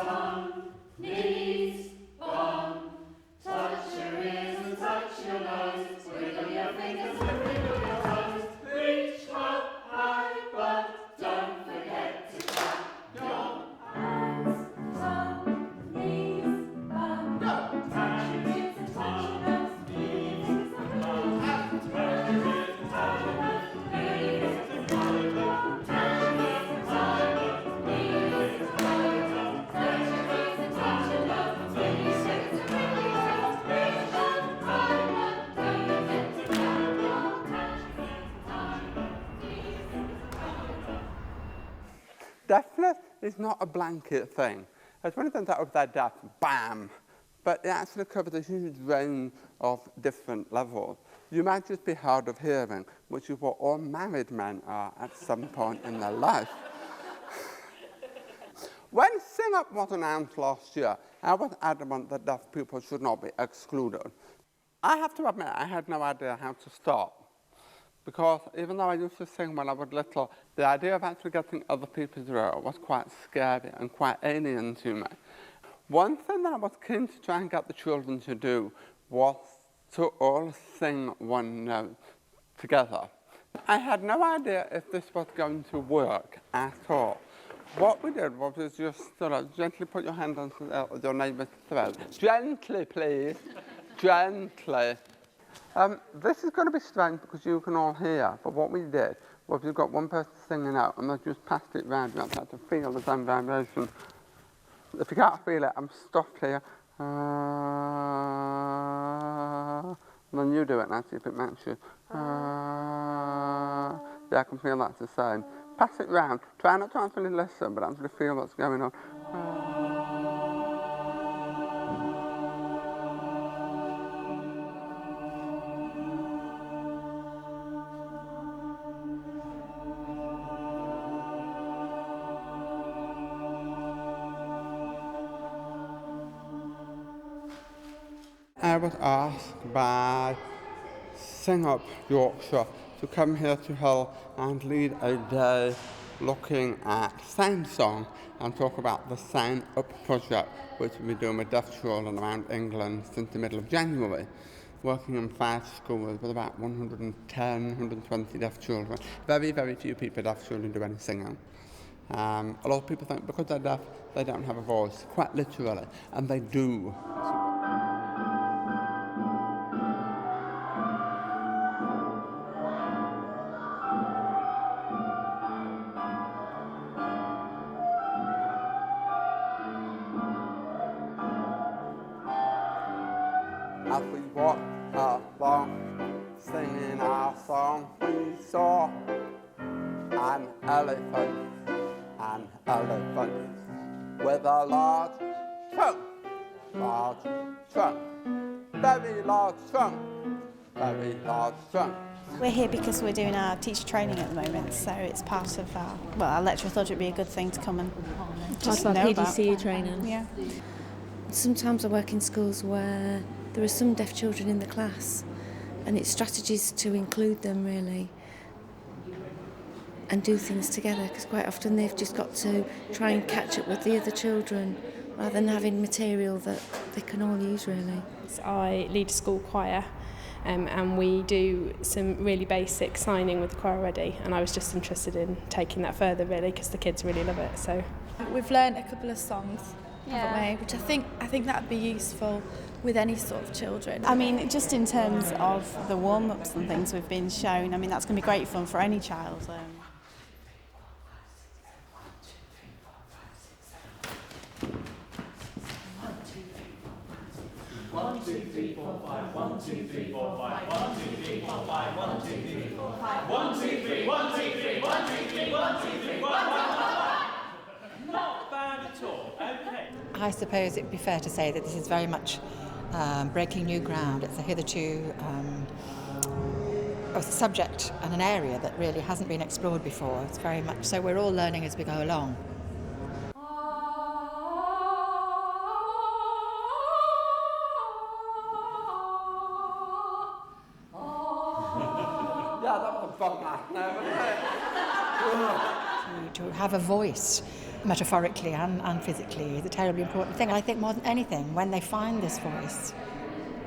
tongue, knees, bum. Touch your ears and touch your nose. Wiggle your fingers and wiggle your toes. Reach up high, but don't forget to clap your hands, tongue, knees, bum. Touch your ears and touch your nose. Wiggle your fingers and wiggle your toes. Touch your ears and touch your nose. Wiggle your fingers and wiggle your toes. Touch your ears and touch your nose. Wiggle your fingers and wiggle your toes. Touch your ears and touch your nose. Wiggle your fingers and wiggle your toes. Reach up high, but don't forget to clap your hands, tongue, knees, bum. Deafness is not a blanket thing. It's when it turns out they're deaf, bam! But it actually covers a huge range of different levels. You might just be hard of hearing, which is what all married men are at some point in their life. When Sing Up was announced last year, I was adamant that deaf people should not be excluded. I have to admit, I had no idea how to start. Because even though I used to sing when I was little, the idea of actually getting other people to hear it was quite scary and quite alien to me. One thing that I was keen to try and get the children to do was to all sing one note together. I had no idea if this was going to work at all. What we did was just gently put your hand on your neighbour's throat. Gently, please. Gently. This is going to be strange because you can all hear, but what we did was we got one person singing out and they just passed it round. You have to feel the same vibration. If you can't feel it, I'm stopped here. And then you do it now, see if it matches. Yeah, I can feel that's the same. Pass it round. Try not to actually listen, but actually feel what's going on. I was asked by Sing Up Yorkshire to come here to Hull and lead a day looking at sound song and talk about the Sign Up project, which we've been doing with deaf children around England since the middle of January, working in 5 schools with about 110, 120 deaf children. Very, very few people deaf children do any singing. A lot of people think because they're deaf, they don't have a voice, quite literally, and they do. As we walked along, singing our song, we saw an elephant with a large trunk, very large trunk, very large trunk. We're here because we're doing our teacher training at the moment, so it's part of our lecturer thought it'd be a good thing to come and just part of know our about. PDCU training. Yeah. Sometimes I work in schools where there are some deaf children in the class, and it's strategies to include them really and do things together, because quite often they've just got to try and catch up with the other children rather than having material that they can all use really. I lead a school choir and we do some really basic signing with the choir already, and I was just interested in taking that further really because the kids really love it. So we've learned a couple of songs, haven't we? Which I think that would be useful with any sort of children. I mean, just in terms of the warm-ups and things we've been shown, I mean, that's going to be great fun for any child. 1, 2, 3, 4, 5. 1, 2, 3, 4, 5. 1, 2, 3, 4, 5. 1, 2, 3, 4, 5. 1, 2, 3, 1, 2, 3, 1, 2, 3, 1, 2, 3, 1, 1, 1. Not bad at all. Okay. I suppose it would be fair to say that this is very much breaking new ground. It's a hitherto a subject and an area that really hasn't been explored before. It's very much so we're all learning as we go along. Yeah, that was a fun laugh now, wasn't it? To have a voice metaphorically and physically, is a terribly important thing. I think more than anything, when they find this voice,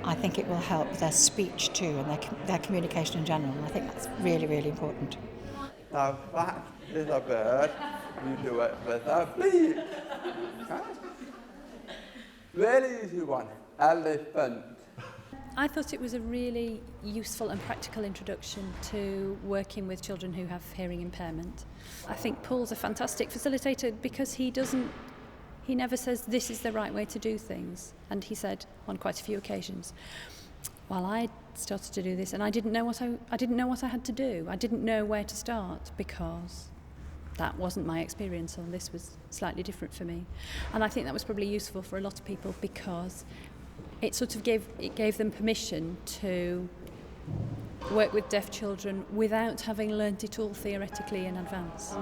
I think it will help their speech too and their communication in general. I think that's really, really important. Now that is a bird, you do it with a beak. Okay? Really easy one, elephant. I thought it was a really useful and practical introduction to working with children who have hearing impairment. I think Paul's a fantastic facilitator because he never says this is the right way to do things. And he said on quite a few occasions, well, I started to do this and I didn't know what I had to do. I didn't know where to start because that wasn't my experience, and this was slightly different for me. And I think that was probably useful for a lot of people because it sort of gave them permission to work with deaf children without having learnt it all theoretically in advance.